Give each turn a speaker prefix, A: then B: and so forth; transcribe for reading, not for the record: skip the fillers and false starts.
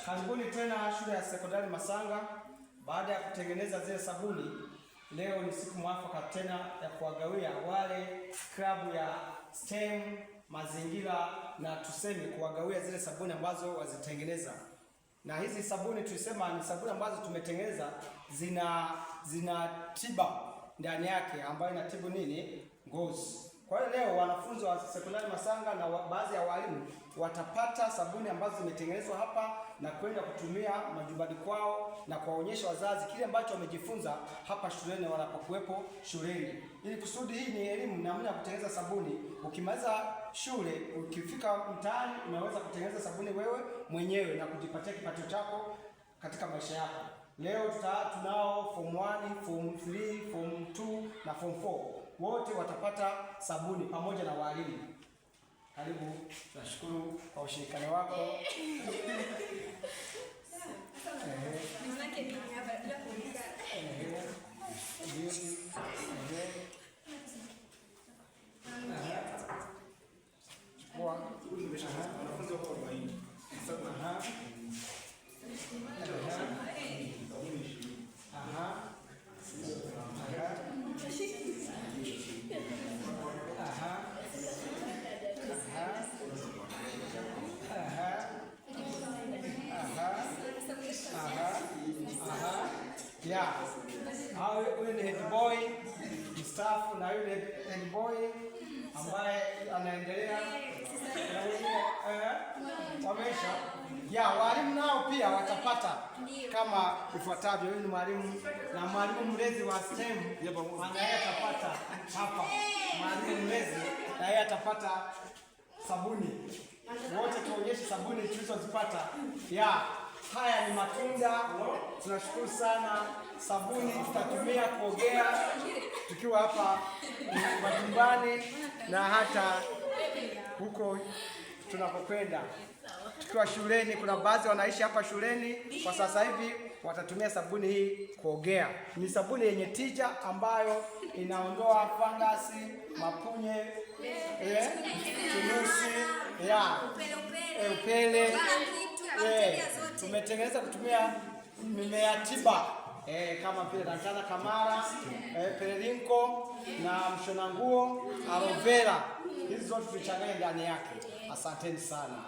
A: Karibuni tena shule ya sekondari Masanga. Baada ya kutengeneza zile sabuni, leo ni siku mwafaka tena ya kuwagawia wale klabu ya STEM mazingira na tuseme kuwagawia zile sabuni ambazo wazitengeneza. Na hizi sabuni tulisema ni sabuni ambazo tumetengeneza zina tiba ndani yake ambayo inatibu nini? Ngozi. Kwa hiyo leo wanafunzi wa sekondari Masanga na baadhi ya walimu watapata sabuni ambazo zimetengenezwa hapa na kwenda kutumia majumbani kwao na kuwaonyesha wazazi kile ambacho wamejifunza hapa shuleni wanapokuwepo shuleni. Ili kusudi hii ni elimu namna ya kutengeneza sabuni. Ukimaliza shule, ukifika mtaani unaweza kutengeneza sabuni wewe mwenyewe na kujipatia kipato chako katika maisha yako. Leo tunao form 1, form 3, form 2 na form 4. Wote watapata sabuni pamoja na walimu. Karibu, tunashukuru kwa ushirikiano wako. Yeah. Huyu ni head boy mstaafu na yule head boy ambaye anaendelea wamesha. Yeah, walimu nao pia watapata kama ifuatavyo. Huyu ni mwalimu na mwalimu mlezi wa STEM, na yeye atapata hapa. Mwalimu mlezi na yeye atapata sabuni. Wote tuonyeshe sabuni tulizozipata. Yeah. Haya ni matunda. Tunashukuru sana. Sabuni tutatumia kuogea tukiwa hapa majumbani na hata huko tunapokwenda. Tukiwa shuleni, kuna baadhi wanaishi hapa shuleni kwa sasa hivi watatumia sabuni hii kuogea. Ni sabuni yenye tija ambayo inaondoa fangasi, mapunye, tunusi, upele. Tumetengeneza kutumia mimea tiba kama vile Lantana Kamara, Perilinko na mshona nguo, aloe vera. Hizi zote tulichanganya ndani yake. Asanteni sana.